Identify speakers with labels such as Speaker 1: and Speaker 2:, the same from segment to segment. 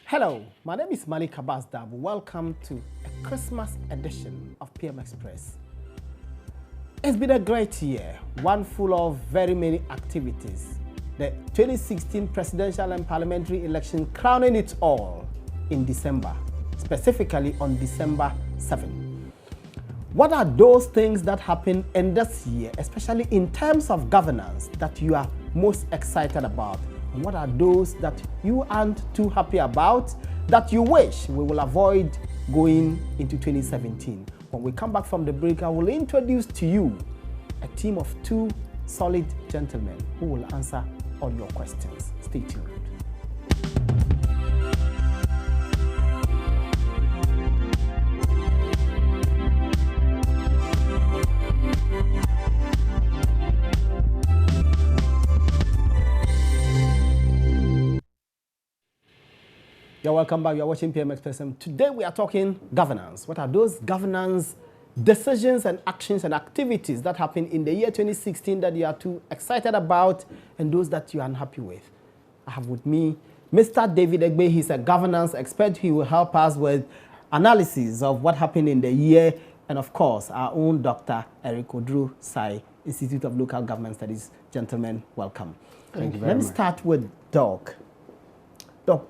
Speaker 1: Hello, my name is Malik Abbas Dabu. Welcome to a Christmas edition of PM Express. It's been a great year, one full of very many activities. The 2016 presidential and parliamentary election crowning it all in December, specifically on December 7. What are those things that happened in this year, especially in terms of governance, that you are most excited about? And what are those that you aren't too happy about, that you wish we will avoid going into 2017? When we come back from the break, I will introduce to you a team of two solid gentlemen who will answer all your questions. Stay tuned. You're welcome back. You're watching PM Express. Today we are talking governance. What are those governance decisions and actions and activities that happened in the year 2016 that you are too excited about and those that you are unhappy with? I have with me Mr. David Egbe. He's a governance expert. He will help us with analysis of what happened in the year. And of course, our own Dr. Eric Odru Sai, Institute of Local Government Studies. Gentlemen, welcome.
Speaker 2: Thank you very much.
Speaker 1: Let me start with Doc. Doc,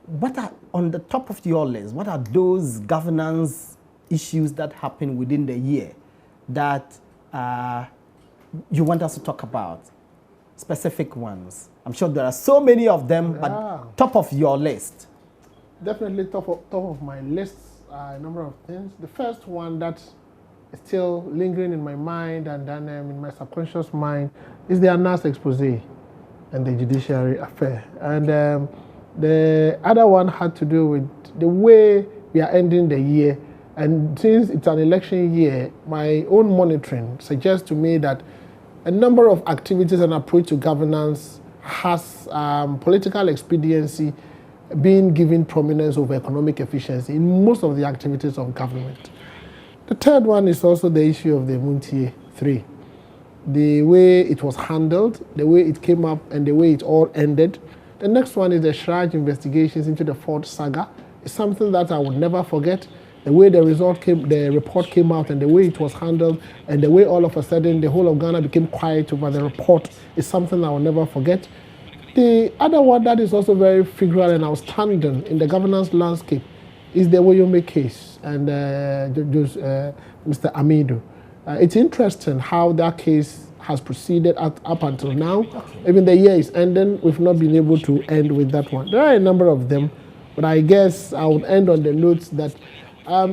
Speaker 1: what are on the top of your list? What are those governance issues that happen within the year that you want us to talk about? Specific ones. I'm sure there are so many of them, but top of your list.
Speaker 2: Definitely top of my list are a number of things. The first one that is still lingering in my mind and then in my subconscious mind is the announced expose and the judiciary affair. And the other one had to do with the way we are ending the year. And since it's an election year, my own monitoring suggests to me that a number of activities and approach to governance has political expediency being given prominence over economic efficiency in most of the activities of government. The third one is also the issue of the Muntie 3. The way it was handled, the way it came up, and the way it all ended. The next one is the Shraj investigations into the Ford saga. It's something that I would never forget. The way the report came out and the way it was handled and the way all of a sudden the whole of Ghana became quiet over the report is something I will never forget. The other one that is also very figural and outstanding in the governance landscape is the Woyombe case and Mr. Amido. It's interesting how that case has proceeded up until now. Okay. Even the year is ending, we've not been able to end with that one. There are a number of them, but I guess I would end on the notes that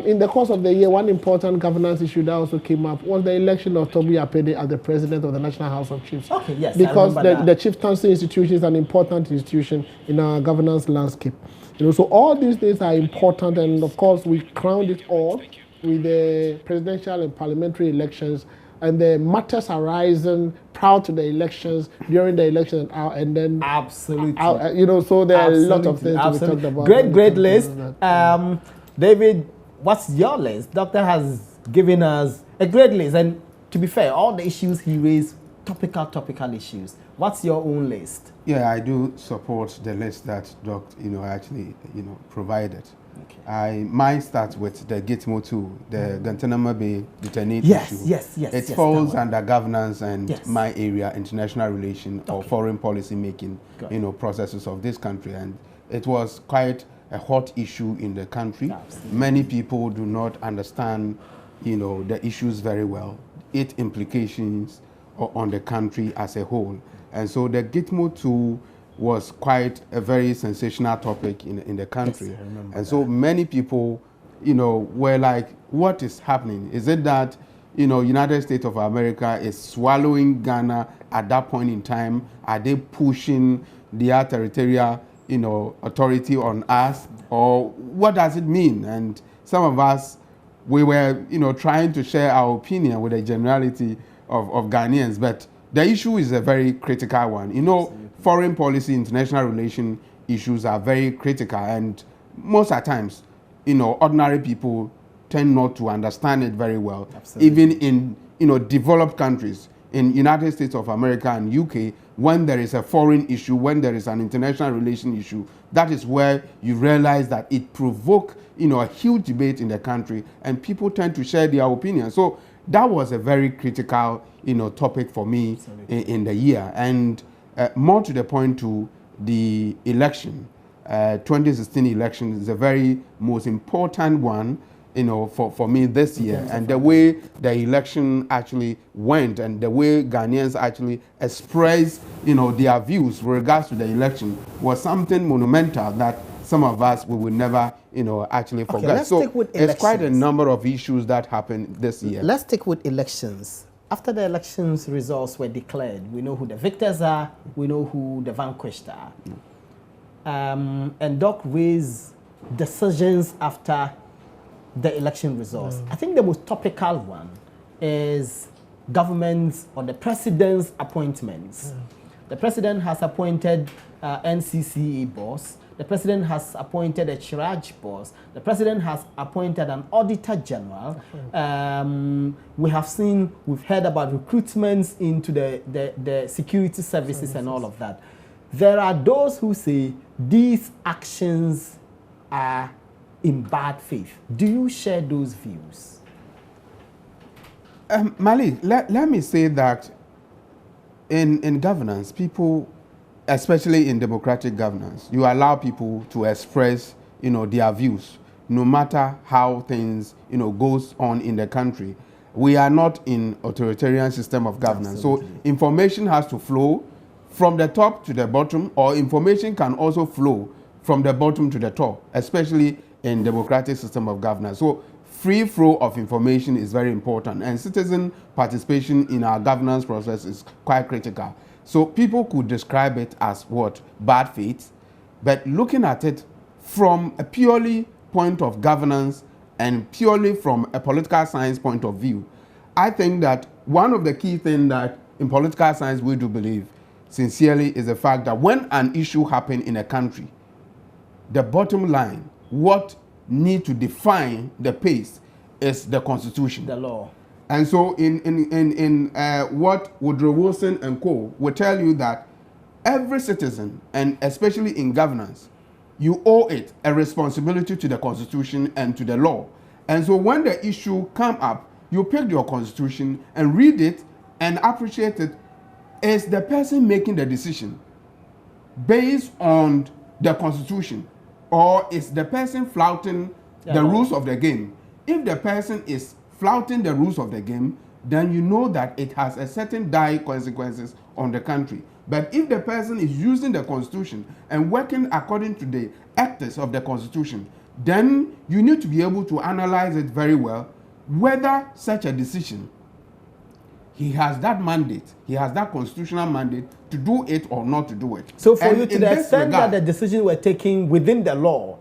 Speaker 2: in the course of the year, one important governance issue that also came up was the election of Toby Apede as the president of the National House of Chiefs.
Speaker 1: Okay, yes,
Speaker 2: because the chieftaincy institution is an important institution in our governance landscape. So all these things are important, and of course we crowned it all with the presidential and parliamentary elections and the matters arising prior to the elections, during the election, and then
Speaker 1: absolutely,
Speaker 2: so there are a lot of things to be talked about.
Speaker 1: Great list. David, what's your list? Doctor has given us a great list, and to be fair, all the issues he raised, topical issues. What's your own list?
Speaker 3: Yeah, I do support the list that Doc, actually, provided. Okay. Mine starts with the Gitmo 2, the Guantanamo Bay detainee issue.
Speaker 1: Yes.
Speaker 3: It falls under governance and my area, international relations or foreign policy making, processes of this country. And it was quite a hot issue in the country. Absolutely. Many people do not understand, the issues very well, its implications on the country as a whole. And so the Gitmo 2 was quite a very sensational topic in the country.
Speaker 1: Yes, I remember
Speaker 3: and so many people, were like, what is happening? Is it that, United States of America is swallowing Ghana at that point in time? Are they pushing their territorial, authority on us? Or what does it mean? And some of us, we were, trying to share our opinion with the generality of Ghanaians, but the issue is a very critical one. Foreign policy, international relation issues are very critical, and most at times, ordinary people tend not to understand it very well.
Speaker 1: Absolutely.
Speaker 3: Even in, developed countries, in United States of America and UK, when there is a foreign issue, when there is an international relation issue, that is where you realize that it provoked, a huge debate in the country, and people tend to share their opinion. So that was a very critical, topic for me in the year. And more to the point, to the election, 2016 election is the very most important one, for me this year. And the way the election actually went and the way Ghanaians actually expressed, their views with regards to the election was something monumental that some of us we will never, actually forget.
Speaker 1: Let's stick with elections.
Speaker 3: It's quite a number of issues that happened this year.
Speaker 1: Let's stick with elections. After the elections results were declared, we know who the victors are, we know who the vanquished are. And Doc raised decisions after the election results. I think the most topical one is government's or the president's appointments. The president has appointed NCCE boss. The president has appointed a Chiraj boss. The president has appointed an auditor general. We've heard about recruitments into the security services and all of that. There are those who say these actions are in bad faith. Do you share those views?
Speaker 3: Malik, let me say that in governance, people, especially in democratic governance, you allow people to express, their views, no matter how things, goes on in the country. We are not in authoritarian system of governance. Absolutely. So information has to flow from the top to the bottom, or information can also flow from the bottom to the top, especially in democratic system of governance. So free flow of information is very important, and citizen participation in our governance process is quite critical. So people could describe it as what? Bad faith, but looking at it from a purely point of governance and purely from a political science point of view, I think that one of the key things that in political science we do believe sincerely is the fact that when an issue happens in a country, the bottom line, what need to define the pace is the constitution,
Speaker 1: the law.
Speaker 3: And so in what Woodrow Wilson and co. will tell you that every citizen, and especially in governance, you owe it a responsibility to the constitution and to the law. And so when the issue come up, you pick your constitution and read it and appreciate it. Is the person making the decision based on the constitution, or is the person flouting the rules of the game? If the person is flouting the rules of the game, then you know that it has a certain dire consequences on the country. But if the person is using the constitution and working according to the ethics of the constitution, then you need to be able to analyze it very well, whether such a decision, he has that mandate, he has that constitutional mandate to do it or not to do it.
Speaker 1: So for you, to the extent that the decisions were taken within the law,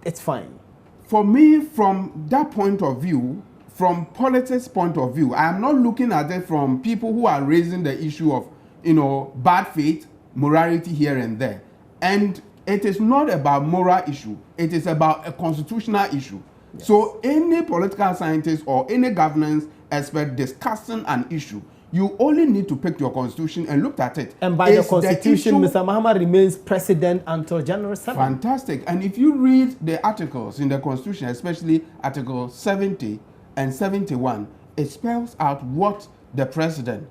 Speaker 1: it's fine?
Speaker 3: For me, from that point of view, from politics point of view, I am not looking at it from people who are raising the issue of, bad faith, morality here and there. And it is not about moral issue. It is about a constitutional issue. Yes. So any political scientist or any governance expert discussing an issue, you only need to pick your constitution and look at it.
Speaker 1: And by the constitution, Mr. Mahama remains president until January 7th.
Speaker 3: Fantastic. And if you read the articles in the constitution, especially Article 70 and 71, it spells out what the president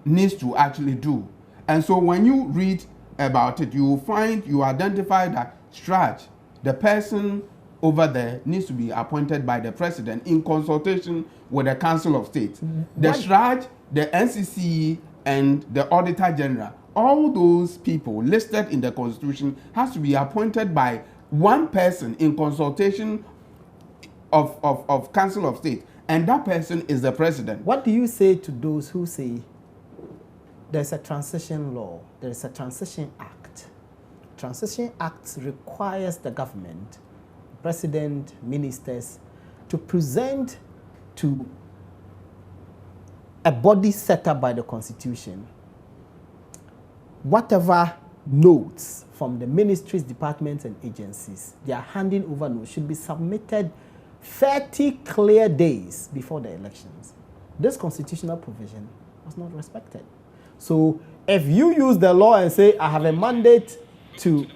Speaker 3: needs to actually do. And so when you read about it, you identify that Strach, the person over there, needs to be appointed by the president in consultation with the Council of State. The Strach, the NCCE, and the Auditor General, all those people listed in the Constitution has to be appointed by one person in consultation of Council of State, and that person is the president.
Speaker 1: What do you say to those who say there's a transition law, there is a transition act? Transition act requires the government, president, ministers, to present to a body set up by the Constitution whatever notes from the ministries, departments, and agencies they are handing over notes should be submitted 30 clear days before the elections. This constitutional provision was not respected. So if you use the law and say, I have a mandate to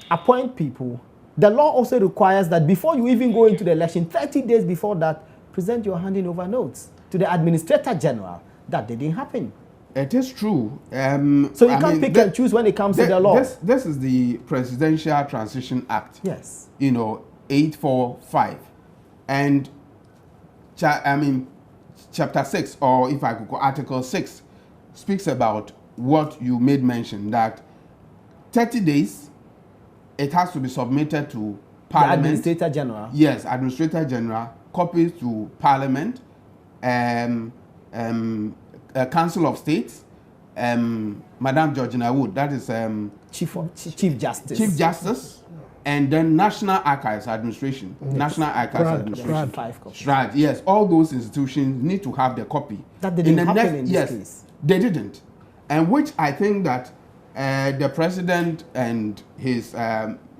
Speaker 1: appoint people, the law also requires that before you even go into the election, 30 days before that, present your handing over notes to the Administrator General. That didn't happen.
Speaker 3: It is true.
Speaker 1: So you can't pick and choose when it comes to the law.
Speaker 3: This is the Presidential Transition Act.
Speaker 1: Yes.
Speaker 3: 845. And Chapter 6, or if I could call Article 6, speaks about what you made mention, that 30 days, it has to be submitted to Parliament.
Speaker 1: The Administrator General.
Speaker 3: Yes, Administrator General, copies to Parliament, Council of State, Madam Georgina Wood, that is
Speaker 1: Chief Justice.
Speaker 3: Chief Justice, and then National Archives Administration. National Archives Administration. SHRAD, yes, all those institutions need to have the copy.
Speaker 1: That didn't happen in this case.
Speaker 3: They didn't. And which I think that the president and his,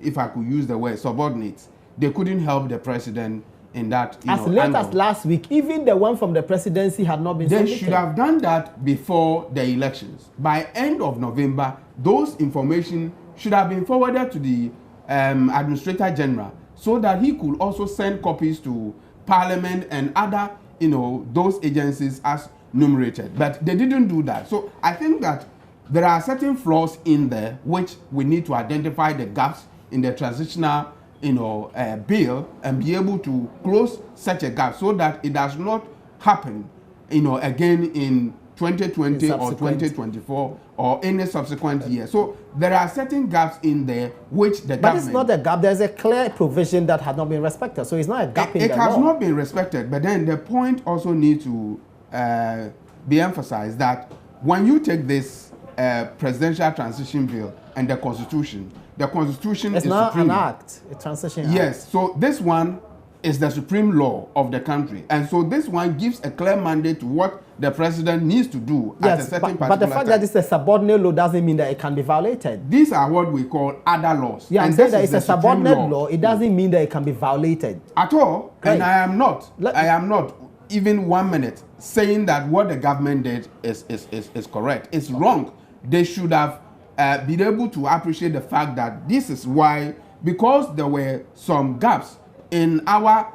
Speaker 3: if I could use the word, subordinates, they couldn't help the president in that.
Speaker 1: As late as last week, even the one from the presidency had not been submitted.
Speaker 3: They should have done that before the elections. By end of November, those information should have been forwarded to the Administrator General so that he could also send copies to Parliament and other, those agencies as numerated. But they didn't do that. So I think that there are certain flaws in there which we need to identify the gaps in the transitional bill and be able to close such a gap so that it does not happen again in 2020 or 2024 or any subsequent year. So there are certain gaps in there which the government...
Speaker 1: But it's not a gap. There's a clear provision that has not been respected. So it's not a gap in the law.
Speaker 3: It has not been respected. But then the point also needs to be emphasized that when you take this presidential transition bill and the constitution
Speaker 1: it's
Speaker 3: is
Speaker 1: not
Speaker 3: supreme.
Speaker 1: An act, a transition act.
Speaker 3: Yes, so this one is the supreme law of the country. And so this one gives a clear mandate to what the president needs to do at a certain particular
Speaker 1: but the fact that it's a subordinate law doesn't mean that it can be violated.
Speaker 3: These are what we call other laws.
Speaker 1: Yeah, I'm saying that it's a subordinate law. It doesn't mean that it can be violated.
Speaker 3: At all.
Speaker 1: Right.
Speaker 3: And I am not even 1 minute saying that what the government did is correct. It's wrong. They should have been able to appreciate the fact that this is why, because there were some gaps in our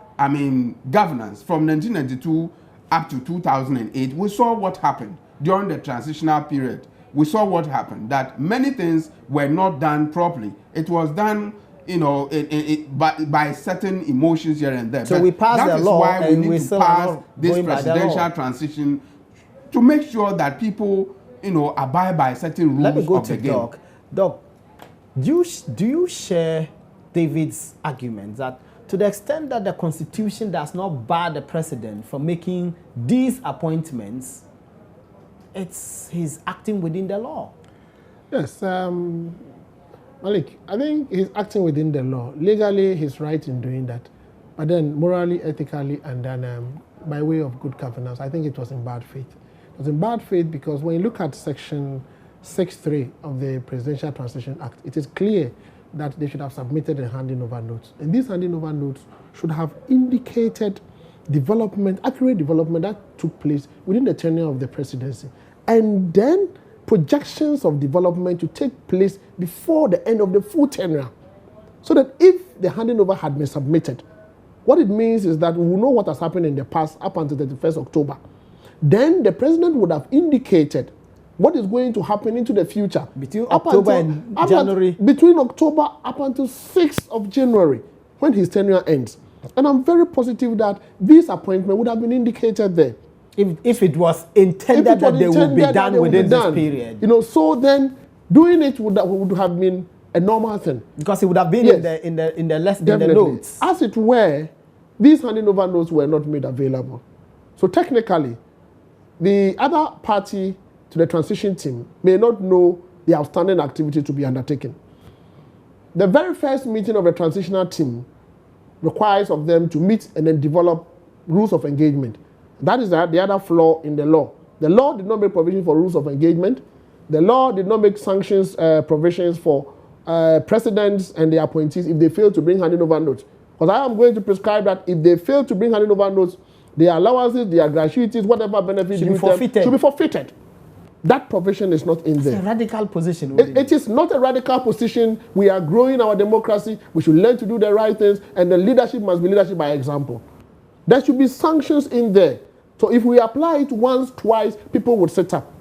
Speaker 3: governance from 1992 up to 2008, we saw what happened during the transitional period. We saw what happened, that many things were not done properly. It was done by certain emotions here and there.
Speaker 1: So we passed the law,
Speaker 3: that is why we
Speaker 1: and
Speaker 3: need to pass this presidential transition to make sure that people abide by certain rules.
Speaker 1: Let me go
Speaker 3: of
Speaker 1: to
Speaker 3: the game.
Speaker 1: Doc, do you share David's argument that to the extent that the Constitution does not bar the president from making these appointments, he's acting within the law?
Speaker 2: Yes, Malik, I think he's acting within the law. Legally, he's right in doing that. But then morally, ethically, and then by way of good governance, I think it was in bad faith. It was in bad faith because when you look at Section 6.3 of the Presidential Transition Act, it is clear that they should have submitted a handing over notes. And these handing over notes should have indicated accurate development that took place within the tenure of the presidency. And then projections of development to take place before the end of the full tenure. So that if the handing over had been submitted, what it means is that we will know what has happened in the past up until the 31st October. Then the president would have indicated what is going to happen into the future.
Speaker 1: Between October and January.
Speaker 2: Between October up until 6th of January, when his tenure ends. And I'm very positive that this appointment would have been indicated there.
Speaker 1: If it was intended that they would be done within this period.
Speaker 2: So then doing it would have been a normal thing.
Speaker 1: Because it would have been in the notes.
Speaker 2: As it were, these handing over notes were not made available. So technically, the other party to the transition team may not know the outstanding activity to be undertaken. The very first meeting of a transitional team requires of them to meet and then develop rules of engagement. That is the other flaw in the law. The law did not make provision for rules of engagement. The law did not make sanctions provisions for presidents and the appointees if they fail to bring handing over notes. Because I am going to prescribe that if they fail to bring handing over notes Their allowances, their gratuities, whatever benefits
Speaker 1: should be
Speaker 2: forfeited. That provision is not in there.
Speaker 1: It's a radical position.
Speaker 2: It is not a radical position. We are growing our democracy. We should learn to do the right things, and the leadership must be leadership by example. There should be sanctions in there. So if we apply it once, twice, people would sit up.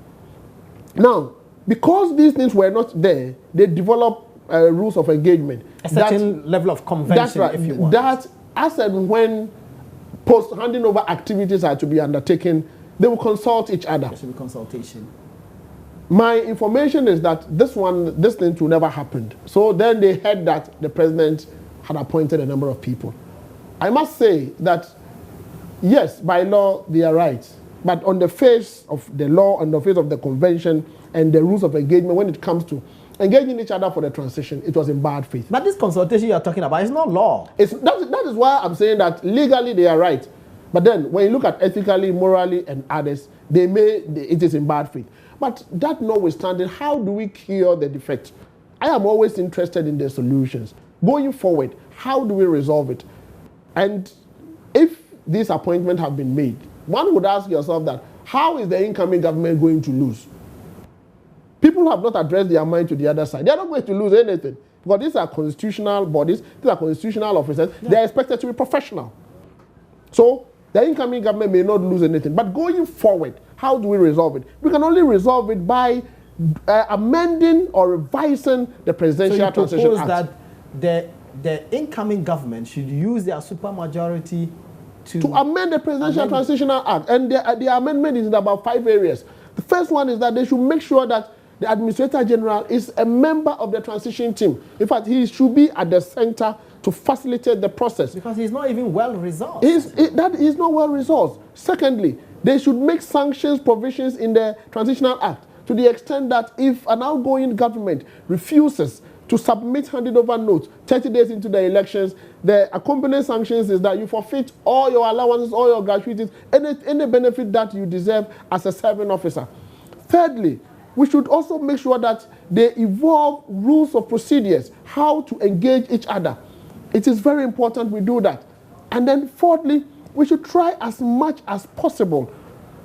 Speaker 2: Now, because these things were not there, they develop rules of engagement.
Speaker 1: A certain level of convention,
Speaker 2: that's right,
Speaker 1: if you want.
Speaker 2: That, as and when post-handing over activities are to be undertaken, they will consult each other.
Speaker 1: There should be consultation.
Speaker 2: My information is that this thing will never happen. So then they heard that the president had appointed a number of people. I must say that, yes, by law, they are right. But on the face of the law, on the face of the convention, and the rules of engagement, when it comes to engaging each other for the transition, it was in bad faith.
Speaker 1: But this consultation you are talking about is not law.
Speaker 2: That is why I'm saying that legally they are right. But then when you look at ethically, morally, and others, it is in bad faith. But that notwithstanding, how do we cure the defect? I am always interested in the solutions. Going forward, how do we resolve it? And if these appointments have been made, one would ask yourself that, how is the incoming government going to lose? People have not addressed their mind to the other side. They are not going to lose anything. Because these are constitutional bodies, these are constitutional officers, they are expected to be professional. So the incoming government may not lose anything. But going forward, how do we resolve it? We can only resolve it by amending or revising the Presidential Transition Act.
Speaker 1: So you propose that the incoming government should use their supermajority to
Speaker 2: amend the Presidential Transitional Act. And the amendment is in about 5 areas. The first one is that they should make sure that the Administrator General is a member of the transition team. In fact, he should be at the center to facilitate the process.
Speaker 1: Because he's not even well-resourced.
Speaker 2: That is not well-resourced. Secondly, they should make sanctions provisions in the Transitional Act to the extent that if an outgoing government refuses to submit handed over notes 30 days into the elections, the accompanying sanctions is that you forfeit all your allowances, all your gratuities, any benefit that you deserve as a serving officer. Thirdly, we should also make sure that they evolve rules of procedures, how to engage each other. It is very important we do that. And then fourthly, we should try as much as possible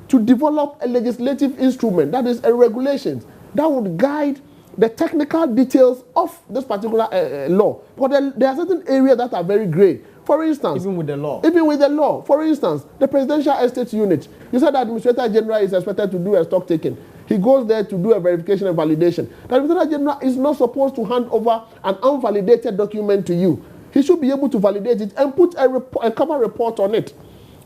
Speaker 2: to develop a legislative instrument, that is a regulation, that would guide the technical details of this particular law. But there are certain areas that are very gray. For instance,
Speaker 1: even with the
Speaker 2: law. For instance, the Presidential Estate Unit. You said the Administrator General is expected to do a stock taking. He goes there to do a verification and validation. The Administrator General is not supposed to hand over an unvalidated document to you. He should be able to validate it and put a cover report on it.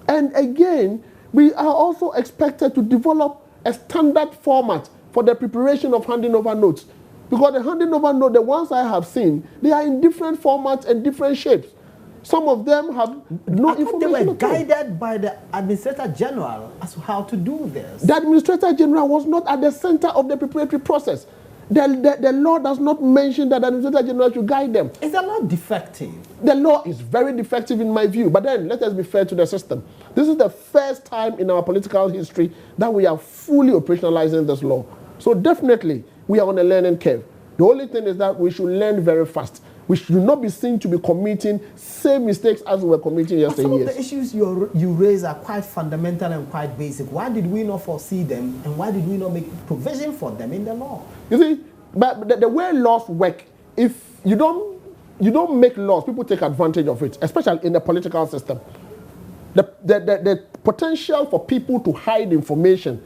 Speaker 2: And again, we are also expected to develop a standard format for the preparation of handing over notes. Because the handing over note, the ones I have seen, they are in different formats and different shapes. Some of them have no information.
Speaker 1: They were guided by the Administrator General as to how to do this.
Speaker 2: The Administrator General was not at the center of the preparatory process. The law does not mention that the Administrator General should guide them.
Speaker 1: Is the law defective?
Speaker 2: The law is very defective in my view. But then, let us be fair to the system. This is the first time in our political history that we are fully operationalizing this law. So definitely, we are on a learning curve. The only thing is that we should learn very fast. We should not be seen to be committing same mistakes as we were committing yesterday.
Speaker 1: Some of the issues you raise are quite fundamental and quite basic. Why did we not foresee them, and why did we not make provision for them in the law?
Speaker 2: You see, but the way laws work, if you don't make laws, people take advantage of it, especially in the political system. The potential for people to hide information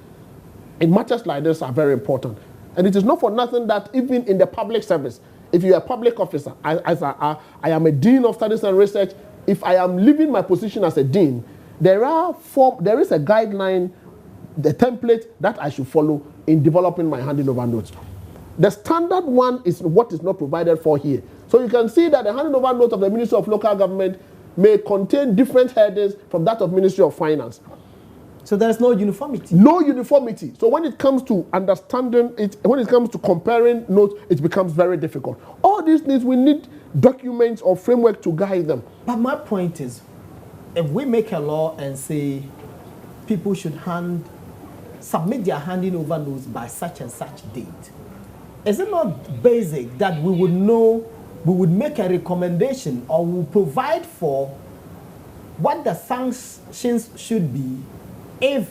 Speaker 2: in matters like this are very important. And it is not for nothing that even in the public service, if you're a public officer, I am a dean of studies and research, if I am leaving my position as a dean, there is a guideline, the template that I should follow in developing my handing over notes. The standard one is what is not provided for here. So you can see that the handing over note of the Ministry of Local Government may contain different headings from that of Ministry of Finance.
Speaker 1: So there is no uniformity.
Speaker 2: No uniformity. So when it comes to understanding it, when it comes to comparing notes, it becomes very difficult. All these things, we need documents or framework to guide them.
Speaker 1: But my point is, if we make a law and say people should submit their handing over notes by such and such date, is it not basic that we would know, we would make a recommendation or we would provide for what the sanctions should be if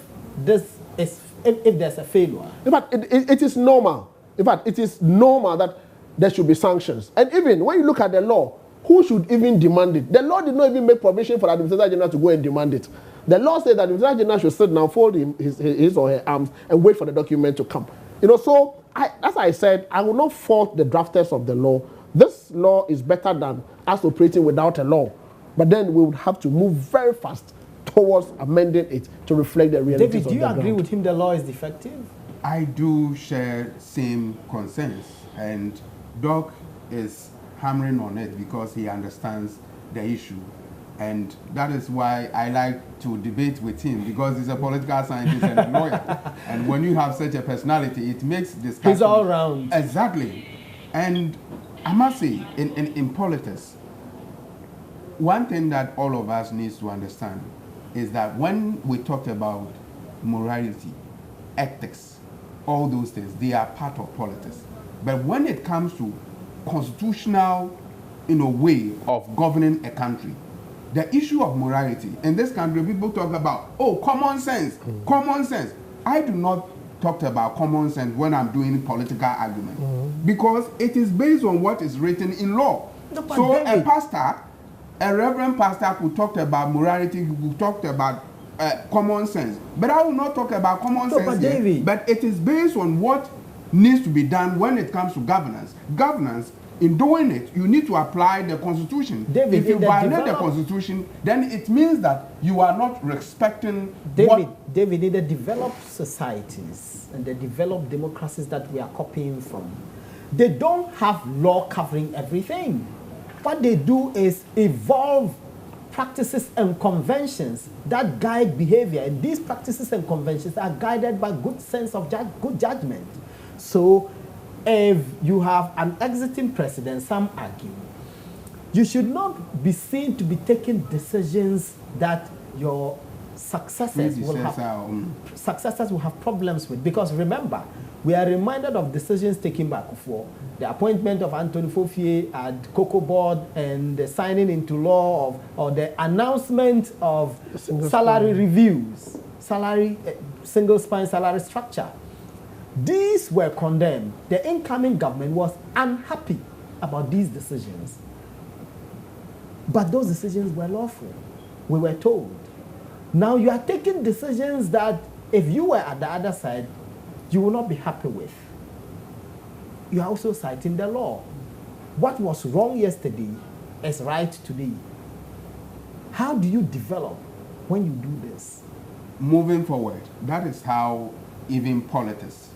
Speaker 1: if there's a failure.
Speaker 2: In fact, it is normal. In fact, it is normal that there should be sanctions. And even when you look at the law, who should even demand it? The law did not even make provision for the Administrator General to go and demand it. The law said that the Administrator General should sit down, fold his or her arms, and wait for the document to come. You know, so as I said, I will not fault the drafters of the law. This law is better than us operating without a law. But then we would have to move very fast towards amending it to reflect the realities
Speaker 1: David,
Speaker 2: of
Speaker 1: do you
Speaker 2: the
Speaker 1: agree
Speaker 2: ground.
Speaker 1: with him the law is defective?
Speaker 3: I do share same concerns, and Doc is hammering on it because he understands the issue. And that is why I like to debate with him, because he's a political scientist and a lawyer. And when you have such a personality, it makes discussion.
Speaker 1: He's all round.
Speaker 3: Exactly. And I must say, in politics, one thing that all of us needs to understand is that when we talk about morality, ethics, all those things, they are part of politics. But when it comes to constitutional, way of governing a country, the issue of morality in this country, people talk about, oh, common sense, common sense. I do not talk about common sense when I'm doing political argument, because it is based on what is written in law.
Speaker 1: No,
Speaker 3: so
Speaker 1: David,
Speaker 3: a pastor, a reverend pastor could talk about morality, could talk about common sense. But I will not talk about common sense
Speaker 1: but
Speaker 3: here,
Speaker 1: David,
Speaker 3: but it is based on what needs to be done when it comes to governance. Governance, in doing it, you need to apply the Constitution.
Speaker 1: David,
Speaker 3: if you violate the Constitution, then it means that you are not respecting
Speaker 1: David, in the developed societies and the developed democracies that we are copying from, they don't have law covering everything. What they do is evolve practices and conventions that guide behavior, and these practices and conventions are guided by good sense of good judgment. So if you have an exiting president, some argue, you should not be seen to be taking decisions that your successors will have problems with. Because remember, we are reminded of decisions taken by Kufuor, the appointment of Anthony Fofier at Cocoa Board, and the signing into law or the announcement of salary reviews, single spine salary structure. These were condemned. The incoming government was unhappy about these decisions. But those decisions were lawful, we were told. Now you are taking decisions that if you were at the other side, you will not be happy with. You are also citing the law. What was wrong yesterday is right today. How do you develop when you do this?
Speaker 3: Moving forward, that is how even politics,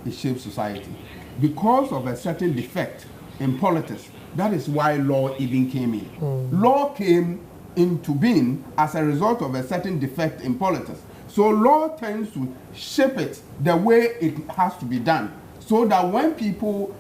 Speaker 3: it shapes society. Because of a certain defect in politics, that is why law even came in. Law came into being as a result of a certain defect in politics. So law tends to shape it the way it has to be done, so that when people,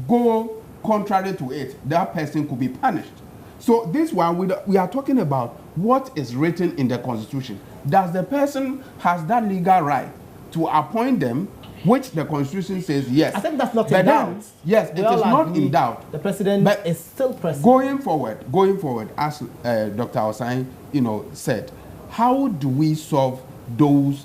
Speaker 3: go contrary to it, that person could be punished. So this one, we are talking about what is written in the Constitution. Does the person has that legal right to appoint them, which the Constitution says yes?
Speaker 1: I think that's not in doubt.
Speaker 3: Yes, it is not in doubt.
Speaker 1: The president is still president.
Speaker 3: Going forward, as Dr. Osai, said, how do we solve those,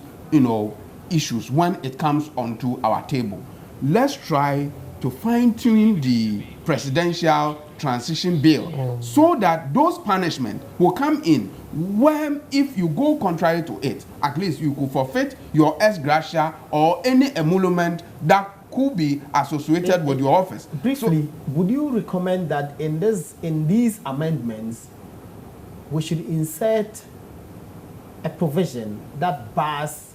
Speaker 3: issues when it comes onto our table? Let's try to fine-tune the presidential transition bill so that those punishments will come in when, if you go contrary to it, at least you could forfeit your ex gratia or any emolument that could be associated with your office.
Speaker 1: Briefly, would you recommend that in these amendments, we should insert a provision that bars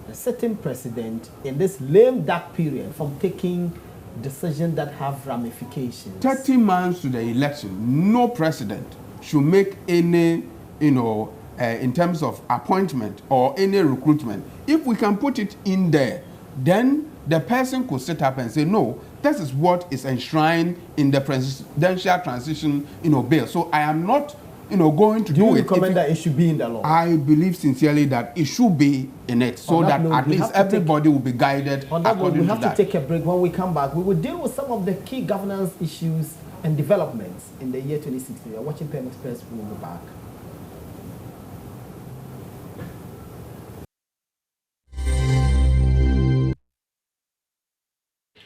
Speaker 1: a certain president in this lame duck period from taking decisions that have ramifications?
Speaker 3: 30 months to the election, no president should make any, in terms of appointment or any recruitment. If we can put it in there, then the person could sit up and say, no, this is what is enshrined in the presidential transition, bill. So I am not, going to do it.
Speaker 1: Do you recommend that it should be in the law?
Speaker 3: I believe sincerely that it should be in it, so that at least everybody will be guided according to that.
Speaker 1: We have to take a break. When we come back, we will deal with some of the key governance issues and developments in the year 2016. You're watching PM Express. We will be back.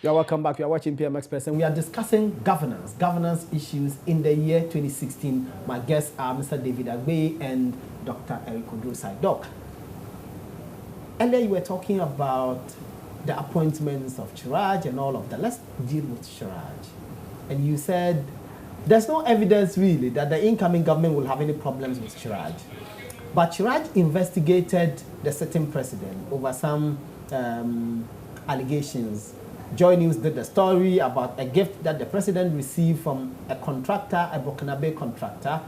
Speaker 1: You're welcome back. We are watching PM Express and we are discussing governance issues in the year 2016. My guests are Mr. David Agbe and Dr. Eric Odrosai. Doc, earlier you were talking about the appointments of Chiraj and all of that. Let's deal with Chiraj. And you said there's no evidence really that the incoming government will have any problems with Chiraj. But Chiraj investigated the sitting president over some allegations. Joy News did a story about a gift that the president received from a contractor, a Burkinabe contractor,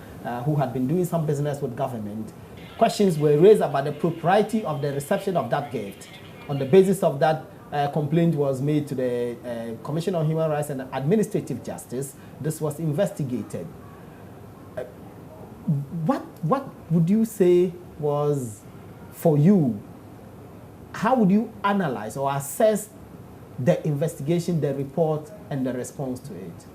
Speaker 1: who had been doing some business with government. Questions were raised about the propriety of the reception of that gift. On the basis of that, complaint was made to the Commission on Human Rights and Administrative Justice. This was investigated. What would you say was, for you, how would you analyze or assess the investigation, the report, and the response to it?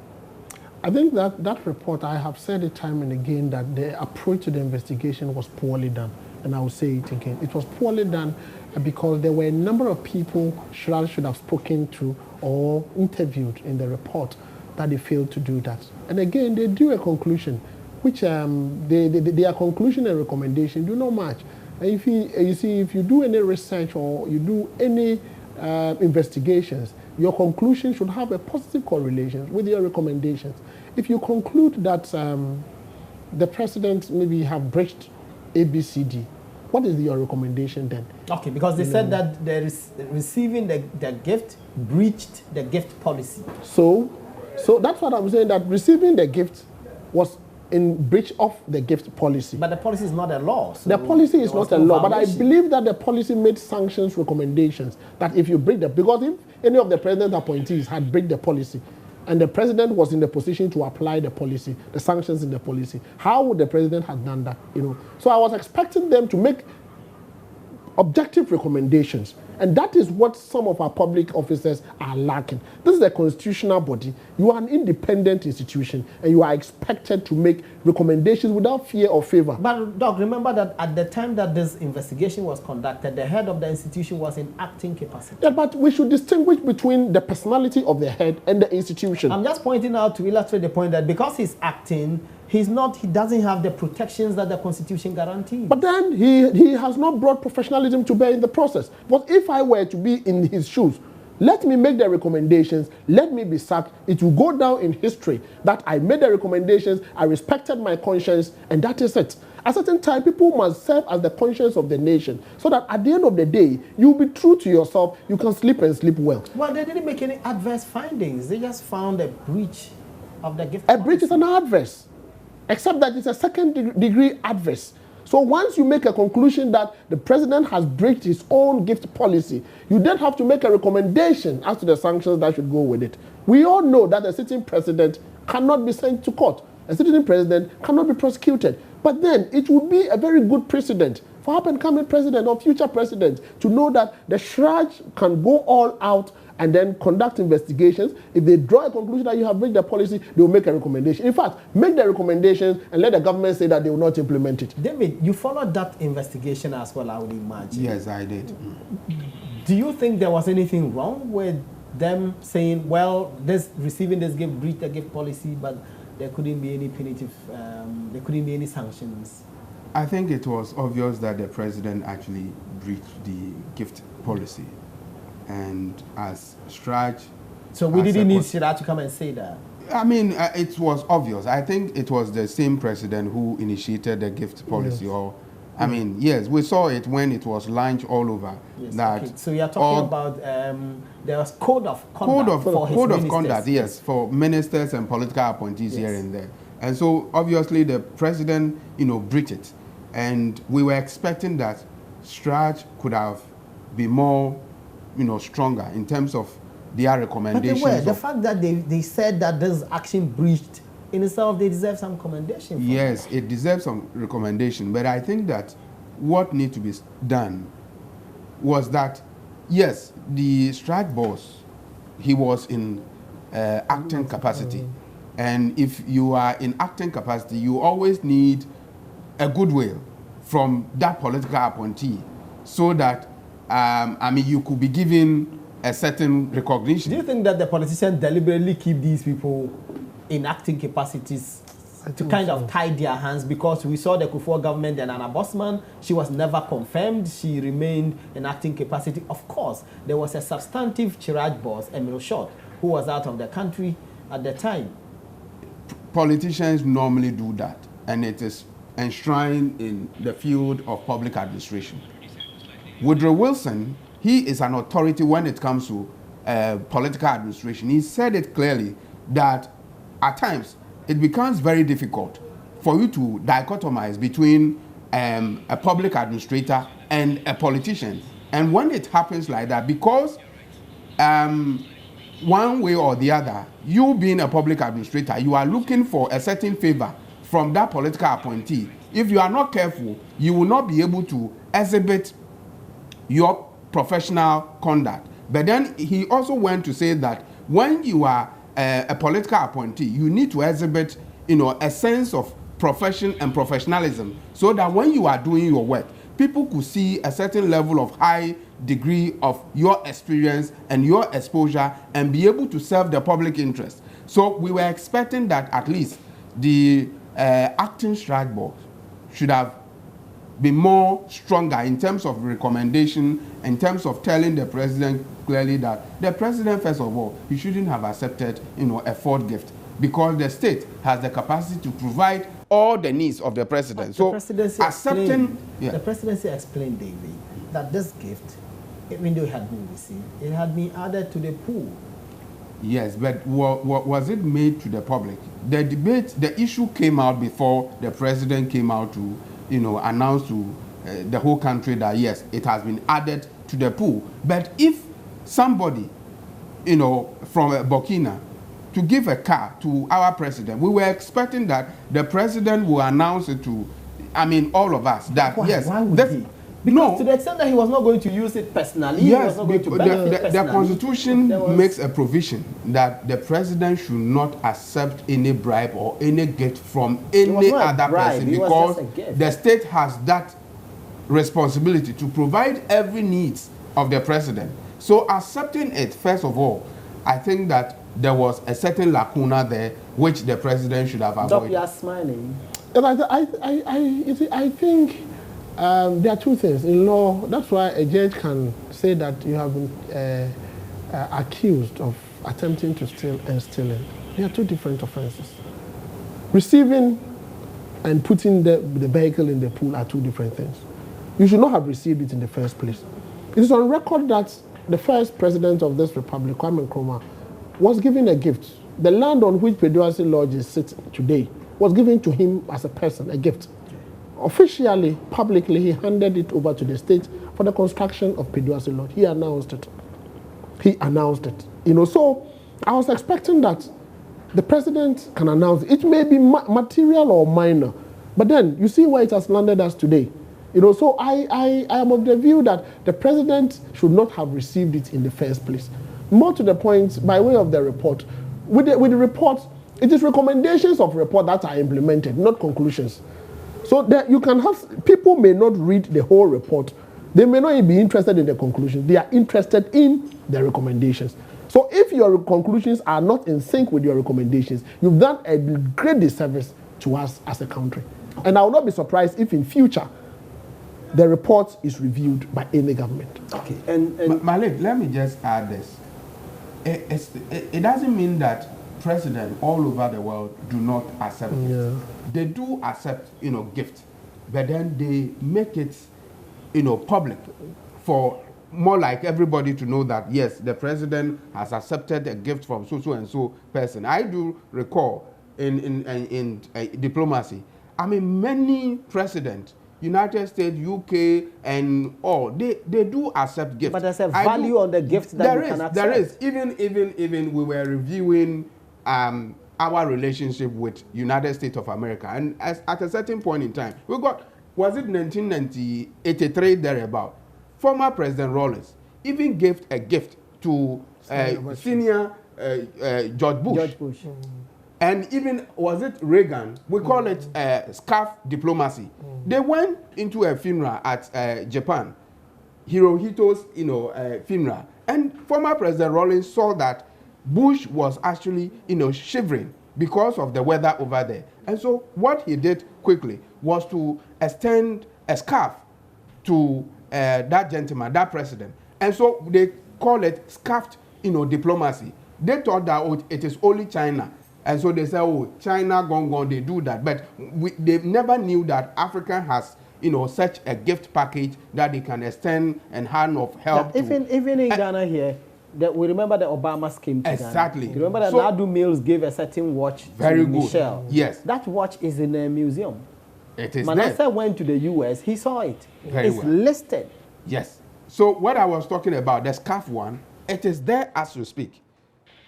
Speaker 2: I think that report, I have said it time and again that the approach to the investigation was poorly done. And I will say it again. It was poorly done because there were a number of people Chiraj should have spoken to or interviewed in the report that they failed to do that. And again, they drew a conclusion, which their conclusion and recommendation do not match. And if you do any research or you do any investigations, your conclusion should have a positive correlation with your recommendations. If you conclude that the president maybe have breached ABCD, what is your recommendation then?
Speaker 1: Okay, because they said that receiving the gift breached the gift policy.
Speaker 2: So that's what I'm saying, that receiving the gift was in breach of the gift policy.
Speaker 1: But the policy is not a law. So
Speaker 2: the policy is not a law, but I
Speaker 1: violation.
Speaker 2: believe that the policy made sanctions recommendations that if you break because if any of the president appointees had break the policy and the president was in the position to apply the policy, the sanctions in the policy, how would the president have done that? So I was expecting them to make objective recommendations. And that is what some of our public officers are lacking. This is a constitutional body. You are an independent institution, and you are expected to make recommendations without fear or favor.
Speaker 1: But, Doc, remember that at the time that this investigation was conducted, the head of the institution was in acting capacity.
Speaker 2: Yeah, but we should distinguish between the personality of the head and the institution.
Speaker 1: I'm just pointing out to illustrate the point that because he's acting, he doesn't have the protections that the Constitution guarantees.
Speaker 2: But then he has not brought professionalism to bear in the process. But if I were to be in his shoes, let me make the recommendations, let me be sacked. It will go down in history that I made the recommendations, I respected my conscience, and that is it. At a certain time, people must serve as the conscience of the nation, so that at the end of the day, you'll be true to yourself, you can sleep and sleep well.
Speaker 1: Well, they didn't make any adverse findings. They just found a breach of the gift
Speaker 2: A
Speaker 1: policy.
Speaker 2: breach is an adverse, except that it's a second degree adverse. So once you make a conclusion that the president has breached his own gift policy, you then have to make a recommendation as to the sanctions that should go with it. We all know that a sitting president cannot be sent to court. A sitting president cannot be prosecuted. But then it would be a very good precedent for up-and-coming president or future president to know that the Chiraj can go all out and then conduct investigations. If they draw a conclusion that you have breached the policy, they will make a recommendation. In fact, make the recommendations and let the government say that they will not implement it.
Speaker 1: David, you followed that investigation as well, I would imagine.
Speaker 3: Yes, I did.
Speaker 1: Do you think there was anything wrong with them saying, well, receiving this gift breached the gift policy, but there couldn't be any punitive, there couldn't be any sanctions?
Speaker 3: I think it was obvious that the president actually breached the gift policy. And as Chiraj...
Speaker 1: So we didn't need Chiraj to come and say that?
Speaker 3: I mean, it was obvious. I think it was the same president who initiated the gift policy. Yes. Or, I mean, yes, we saw it when it was launched all over.
Speaker 1: Yes,
Speaker 3: that
Speaker 1: okay. So you are talking about there was code of conduct for his
Speaker 3: Code of
Speaker 1: ministers.
Speaker 3: conduct, yes, for ministers and political appointees here and there. And so, obviously, the president, breached it. And we were expecting that Chiraj could have been more, stronger in terms of their recommendations.
Speaker 1: But they were. The fact that they said that this action breached in itself, they deserve some commendation.
Speaker 3: Yes, it deserves some recommendation. But I think that what needs to be done was that, yes, the Chiraj boss, he was in acting capacity. And if you are in acting capacity, you always need a goodwill from that political appointee so that, you could be given a certain recognition.
Speaker 1: Do you think that the politicians deliberately keep these people in acting capacities to kind of tie their hands? Because we saw the Kufuor government and Anna Bosman, she was never confirmed. She remained in acting capacity. Of course, there was a substantive Chiraj boss, Emil Short, who was out of the country at the time.
Speaker 3: Politicians normally do that, and it is enshrined in the field of public administration. Woodrow Wilson, he is an authority when it comes to political administration. He said it clearly that at times it becomes very difficult for you to dichotomize between a public administrator and a politician. And when it happens like that, because one way or the other, you being a public administrator, you are looking for a certain favor from that political appointee. If you are not careful, you will not be able to exhibit your professional conduct. But then he also went to say that when you are a political appointee, you need to exhibit, a sense of profession and professionalism, so that when you are doing your work, people could see a certain level of high degree of your experience and your exposure and be able to serve the public interest. So we were expecting that at least the acting strike board should have been more stronger in terms of recommendation, in terms of telling the president clearly that the president, first of all, he shouldn't have accepted, a fourth gift, because the state has the capacity to provide all the needs of the president. So
Speaker 1: the presidency explained, David, that this gift, even though it had been received, it had been added to the pool.
Speaker 3: Yes, but was it made to the public? The debate, the issue came out before the president came out to, announce to the whole country that yes, it has been added to the pool. But if somebody, from Burkina, to give a car to our president, we were expecting that the president will announce it to, all of us that yes.
Speaker 1: Why would he? Because to the extent that he was not going to use it personally,
Speaker 3: yes,
Speaker 1: he was not going to benefit personally.
Speaker 3: The Constitution makes a provision that the president should not accept any bribe or any gift from any other person, because the state has that responsibility to provide every needs of the president. So accepting it, first of all, I think that there was a certain lacuna there which the president should have avoided.
Speaker 1: You are smiling.
Speaker 2: I think there are two things in law. That's why a judge can say that you have been accused of attempting to steal and stealing. There are two different offenses. Receiving and putting the vehicle in the pool are two different things. You should not have received it in the first place. It is on record that the first president of this republic, Kwame Nkrumah, was given a gift. The land on which Peduasi Lodge sits today was given to him as a person, a gift. Officially, publicly, he handed it over to the state for the construction of Peduasi Lodge. He announced it. So I was expecting that the president can announce it. It may be material or minor, but then you see where it has landed us today. So I am of the view that the president should not have received it in the first place. More to the point, by way of the report, with the report, it is recommendations of report that are implemented, not conclusions. So that you can have, people may not read the whole report. They may not be interested in the conclusions. They are interested in the recommendations. So if your conclusions are not in sync with your recommendations, you've done a great disservice to us as a country. And I will not be surprised if in future the report is reviewed by any government.
Speaker 1: Okay. And
Speaker 3: Malik, let me just add this. It doesn't mean that presidents all over the world do not accept gifts. They do accept, gifts, but then they make it, public for more like everybody to know that yes, the president has accepted a gift from so and so person. I do recall in diplomacy, many presidents, United States, UK, and all, they do accept gifts.
Speaker 1: But there's a value on the gift that you can accept.
Speaker 3: There is. Even we were reviewing our relationship with United States of America, and at a certain point in time, we got, was it 1983 thereabout, former President Rawlings even gave a gift to senior George Bush. And even, was it Reagan? We call it scarf diplomacy. They went into a funeral at Japan. Hirohito's, funeral. And former President Rawlings saw that Bush was actually, shivering because of the weather over there. And so what he did quickly was to extend a scarf to that gentleman, that president. And so they call it scarfed, diplomacy. They thought that it is only China. And so they say, oh, China gone, they do that. But they never knew that Africa has, such a gift package that they can extend and hand of help.
Speaker 1: Yeah, even in Ghana here, that we remember the Obama scheme to
Speaker 3: exactly.
Speaker 1: Ghana. You remember that Nadu Mills gave a certain watch
Speaker 3: very
Speaker 1: to
Speaker 3: good.
Speaker 1: Michelle.
Speaker 3: Yes.
Speaker 1: That watch is in a museum.
Speaker 3: It is
Speaker 1: Manasseh
Speaker 3: there.
Speaker 1: went to the US, he saw it.
Speaker 3: Very well.
Speaker 1: Listed.
Speaker 3: Yes. So what I was talking about, the scarf one, it is there as we speak.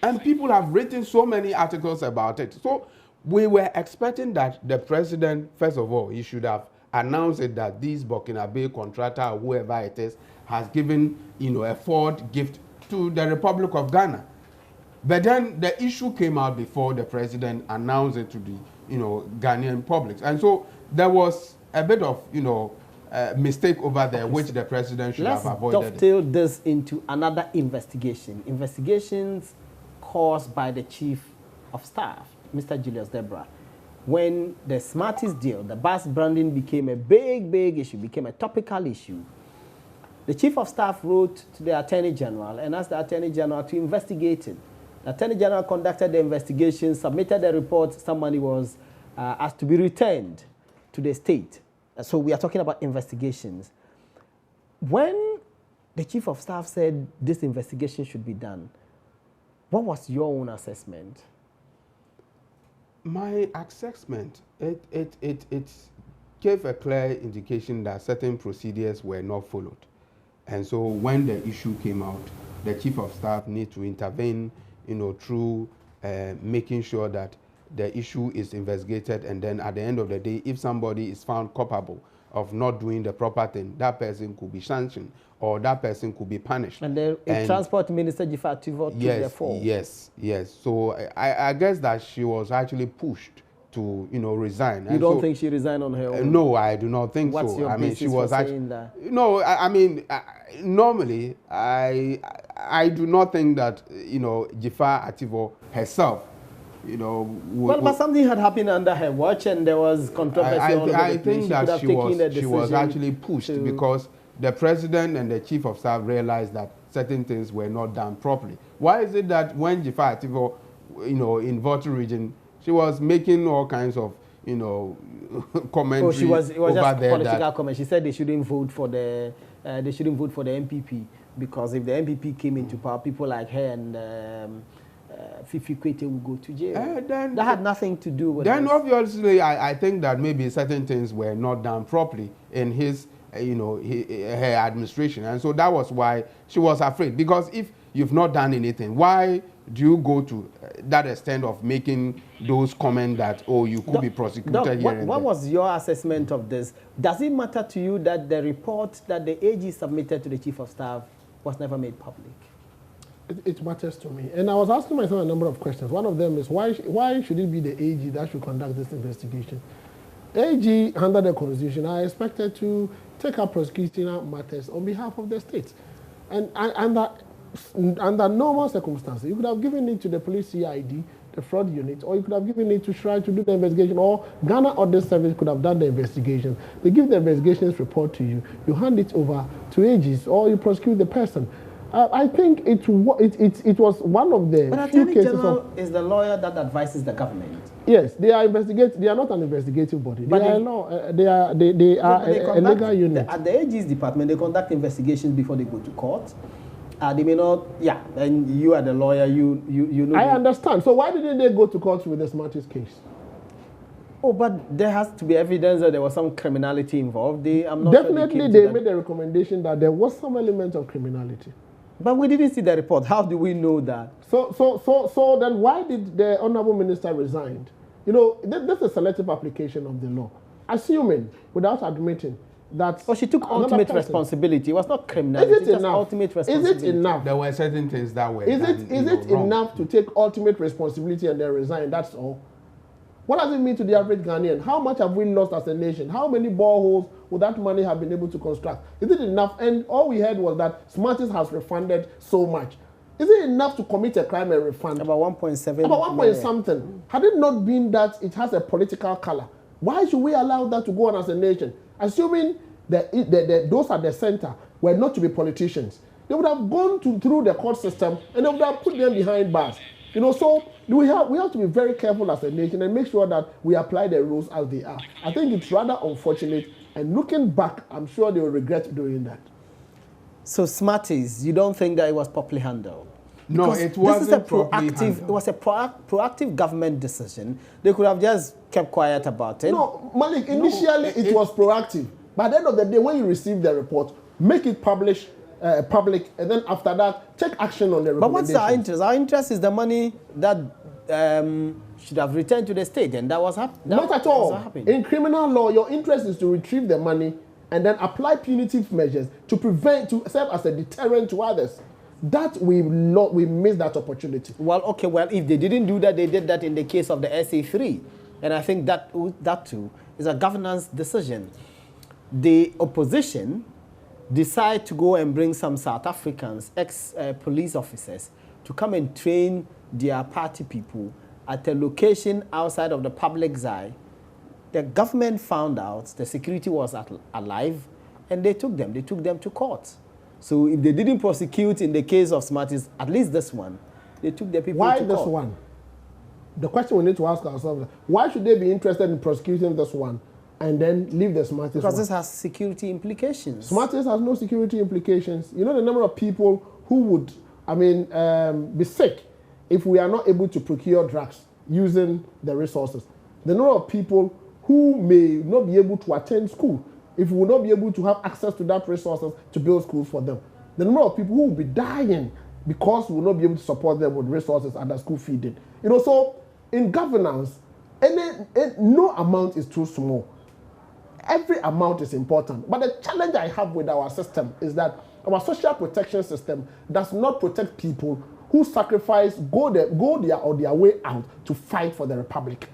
Speaker 3: And people have written so many articles about it. So we were expecting that the president, first of all, he should have announced it that this Burkinabe contractor or whoever it is has given, a Ford gift to the Republic of Ghana. But then the issue came out before the president announced it to the, Ghanaian public. And so there was a bit of, mistake over there, which the president should have avoided.
Speaker 1: Let's dovetail this into another investigation. Investigations caused by the Chief of Staff, Mr. Julius Deborah. When the Smarties deal, the bus branding became a big issue, became a topical issue. The Chief of Staff wrote to the Attorney General and asked the Attorney General to investigate it. The Attorney General conducted the investigation, submitted a report. Some money was asked to be returned to the state. So we are talking about investigations. When the Chief of Staff said this investigation should be done, what was your own assessment?
Speaker 3: My assessment, it gave a clear indication that certain procedures were not followed. And so when the issue came out, the Chief of Staff need to intervene, through making sure that the issue is investigated, and then at the end of the day, if somebody is found culpable of not doing the proper thing, that person could be sanctioned or that person could be punished.
Speaker 1: And the Transport Minister Jiffa Ativo took the fall.
Speaker 3: Yes. So I guess that she was actually pushed to, resign.
Speaker 1: You don't think she resigned on her own?
Speaker 3: No, I do not think
Speaker 1: What's
Speaker 3: so.
Speaker 1: your basis
Speaker 3: she was
Speaker 1: for saying that?
Speaker 3: No, normally I do not think that, Jiffa Ativo herself,
Speaker 1: but something had happened under her watch, and there was controversy all over the place.
Speaker 3: I think that she was actually pushed because the president and the Chief of Staff realized that certain things were not done properly. Why is it that when Jiffa Ativo, in Volta region, she was making all kinds of, commentary
Speaker 1: it was just political comment. She said they shouldn't vote for the MPP because if the MPP came into power, people like her and Fifi Kwete would go to jail. That had nothing to do with
Speaker 3: Then
Speaker 1: this.
Speaker 3: obviously I think that maybe certain things were not done properly in his, her administration. And so that was why she was afraid. Because if you've not done anything, why do you go to that extent of making those comments that, oh, you could be prosecuted here and there?
Speaker 1: What was your assessment of this? Does it matter to you that the report that the AG submitted to the Chief of Staff was never made public?
Speaker 2: It matters to me. And I was asking myself a number of questions. One of them is, why should it be the AG that should conduct this investigation? AG, under the Constitution, are expected to take up prosecuting matters on behalf of the state. And under normal circumstances, you could have given it to the police CID, the fraud unit, or you could have given it to try to do the investigation, or Ghana Audit Service could have done the investigation. They give the investigations report to you, you hand it over to AGs, or you prosecute the person. I think it was one of the few cases
Speaker 1: General is the lawyer that advises the government.
Speaker 2: Yes, they are They are not an investigative body. They are a legal unit.
Speaker 1: At the AG's department, they conduct investigations before they go to court. They may not. Yeah, and you are the lawyer. You know.
Speaker 2: I understand. So why didn't they go to court with the Smarties case?
Speaker 1: Oh, but there has to be evidence that there was some criminality involved.
Speaker 2: Definitely, they made a recommendation that there was some element of criminality.
Speaker 1: But we didn't see the report. How do we know that?
Speaker 2: So then why did the Honorable Minister resign? This is a selective application of the law. Assuming, without admitting, that...
Speaker 1: Oh, she took ultimate responsibility. It was not criminality.
Speaker 2: Is it enough?
Speaker 1: Ultimate responsibility.
Speaker 2: Is it enough?
Speaker 3: There were certain things that were
Speaker 2: Is it enough to take ultimate responsibility and then resign? That's all. What does it mean to the average Ghanaian? How much have we lost as a nation? How many boreholes would that money have been able to construct? Is it enough? And all we heard was that Smarties has refunded so much. Is it enough to commit a crime and refund?
Speaker 1: About 1.7
Speaker 2: About 1 point something. Had it not been that it has a political color, why should we allow that to go on as a nation? Assuming that those at the center were not to be politicians, they would have gone through the court system and they would have put them behind bars. You know, so we have to be very careful as a nation and make sure that we apply the rules as they are. I think it's rather unfortunate, and looking back, I'm sure they will regret doing that.
Speaker 1: So Smarties, you don't think that it was properly handled?
Speaker 3: No,
Speaker 1: Because
Speaker 3: it wasn't
Speaker 1: this is a
Speaker 3: properly
Speaker 1: proactive.
Speaker 3: handled.
Speaker 1: It was a proactive government decision. They could have just kept quiet about it.
Speaker 2: No, Malik, initially it was proactive. By the end of the day, when you receive the report, make it public, and then after that, take action on the
Speaker 1: But what's
Speaker 2: recommendations.
Speaker 1: our interest? Our interest is the money that should have returned to the state, and that was happening.
Speaker 2: Not at all. In criminal law, your interest is to retrieve the money and then apply punitive measures to serve as a deterrent to others. That we missed that opportunity.
Speaker 1: Well, okay. Well, if they didn't do that, they did that in the case of the SA3, and I think that too is a governance decision. The opposition decide to go and bring some South Africans, ex-police officers, to come and train their party people at a location outside of the public's eye. The government found out the security was alive, and they took them. They took them to court. So if they didn't prosecute in the case of Smarties, at least this one, they took the people
Speaker 2: Why
Speaker 1: to
Speaker 2: this
Speaker 1: court.
Speaker 2: one? The question we need to ask ourselves: why should they be interested in prosecuting this one and then leave the Smarties
Speaker 1: Because
Speaker 2: one?
Speaker 1: this has security implications.
Speaker 2: Smarties has no security implications. You know the number of people who would, be sick if we are not able to procure drugs using the resources. The number of people who may not be able to attend school if we will not be able to have access to that resources to build schools for them. The number of people who will be dying because we will not be able to support them with resources and the school feeding. You know, so in governance, no amount is too small. Every amount is important. But the challenge I have with our system is that our social protection system does not protect people who sacrifice, go their way out to fight for the republic.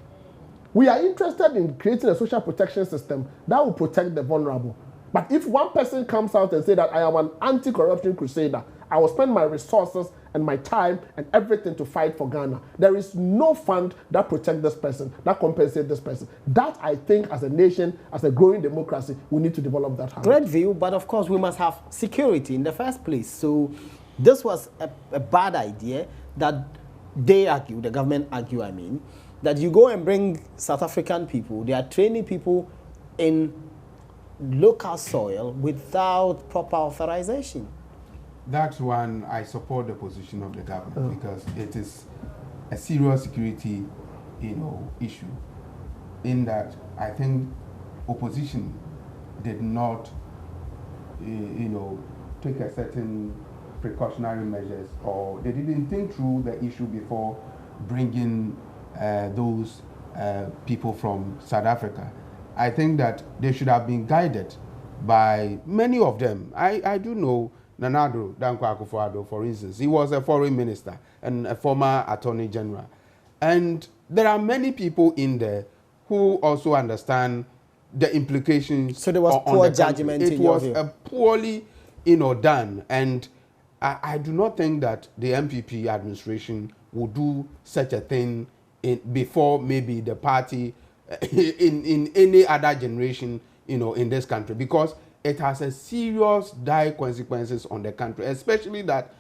Speaker 2: We are interested in creating a social protection system that will protect the vulnerable. But if one person comes out and says that I am an anti-corruption crusader, I will spend my resources and my time and everything to fight for Ghana, there is no fund that protects this person, that compensates this person. That, I think, as a nation, as a growing democracy, we need to develop that habit.
Speaker 1: Great view, but of course we must have security in the first place. So this was a bad idea that they argue, the government argue, that you go and bring South African people, they are training people in local soil without proper authorization.
Speaker 3: That's one I support the position of the government because it is a serious security, issue. In that, I think opposition did not, take a certain precautionary measures, or they didn't think through the issue before bringing those people from South Africa. I think that they should have been guided by many of them. I do know Nana Addo Dankwa Akufo-Addo, for instance. He was a foreign minister and a former attorney general. And there are many people in there who also understand the implications.
Speaker 1: So there was poor judgment in your view.
Speaker 3: It was poorly, done. And I do not think that the MPP administration would do such a thing before maybe the party in any other generation, in this country, because it has a serious dire consequences on the country, especially that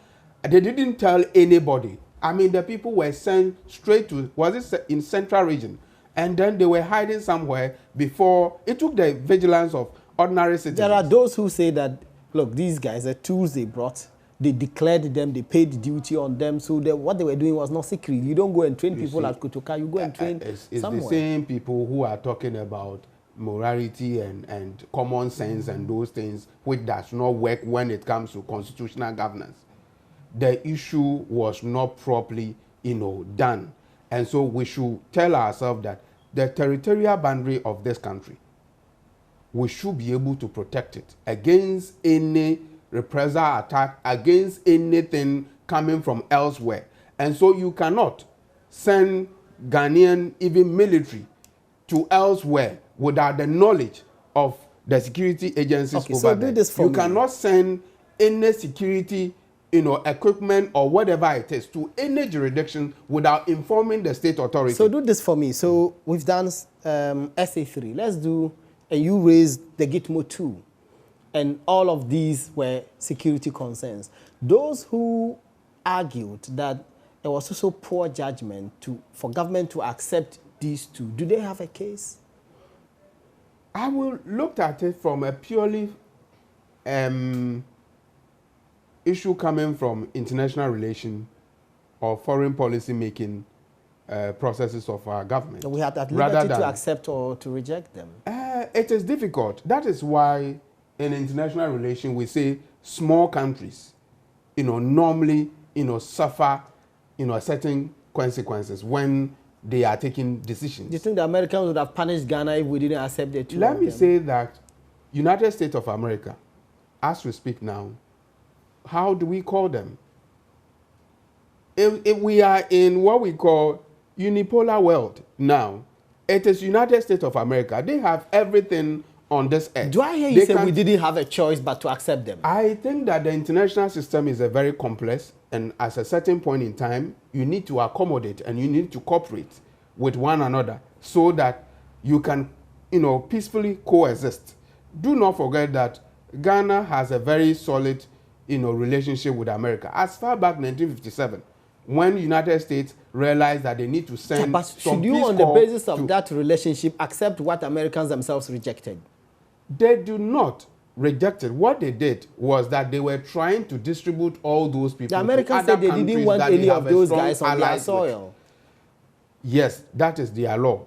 Speaker 3: they didn't tell anybody. The people were sent straight to, was it in Central Region? And then they were hiding somewhere before. It took the vigilance of ordinary citizens.
Speaker 1: There are those who say that, look, these guys, the tools they brought, they declared them, they paid duty on them, so what they were doing was not secret. You don't go and train people at Kotoka, you go and train
Speaker 3: it's
Speaker 1: somewhere.
Speaker 3: the same people who are talking about morality and common sense and those things, which does not work when it comes to constitutional governance. The issue was not properly, done. And so we should tell ourselves that the territorial boundary of this country, we should be able to protect it against any reprisal attack, against anything coming from elsewhere. And so you cannot send Ghanaian, even military, to elsewhere without the knowledge of the security agencies
Speaker 1: Okay,
Speaker 3: over
Speaker 1: so
Speaker 3: there.
Speaker 1: do this for
Speaker 3: you
Speaker 1: me.
Speaker 3: cannot send any security, equipment or whatever it is to any jurisdiction without informing the state authority.
Speaker 1: So do this for me. So we've done SA3. Let's do, and you raised the Gitmo 2. And all of these were security concerns. Those who argued that it was also poor judgment for government to accept these two, do they have a case?
Speaker 3: I will look at it from a purely issue coming from international relation or foreign policy making processes of our government.
Speaker 1: So we have that liberty to accept or to reject them.
Speaker 3: It is difficult. That is why in international relation we say small countries, normally, suffer, certain consequences when they are taking decisions.
Speaker 1: Do you think the Americans would have punished Ghana if we didn't accept the two?
Speaker 3: Let me say that United States of America, as we speak now, how do we call them? If we are in what we call unipolar world now, it is United States of America. They have everything on this earth.
Speaker 1: Do I hear you say we didn't have a choice but to accept them?
Speaker 3: I think that the international system is a very complex, and at a certain point in time, you need to accommodate and you need to cooperate with one another so that you can, peacefully coexist. Do not forget that Ghana has a very solid, relationship with America. As far back 1957, when the United States realized that they need to send
Speaker 1: but
Speaker 3: some
Speaker 1: should you,
Speaker 3: peace
Speaker 1: on the
Speaker 3: corps
Speaker 1: basis of that relationship, accept what Americans themselves rejected?
Speaker 3: They do not reject it. What they did was that they were trying to distribute all those people.
Speaker 1: The Americans said they didn't want any of those guys on their soil.
Speaker 3: Yes, that is their law.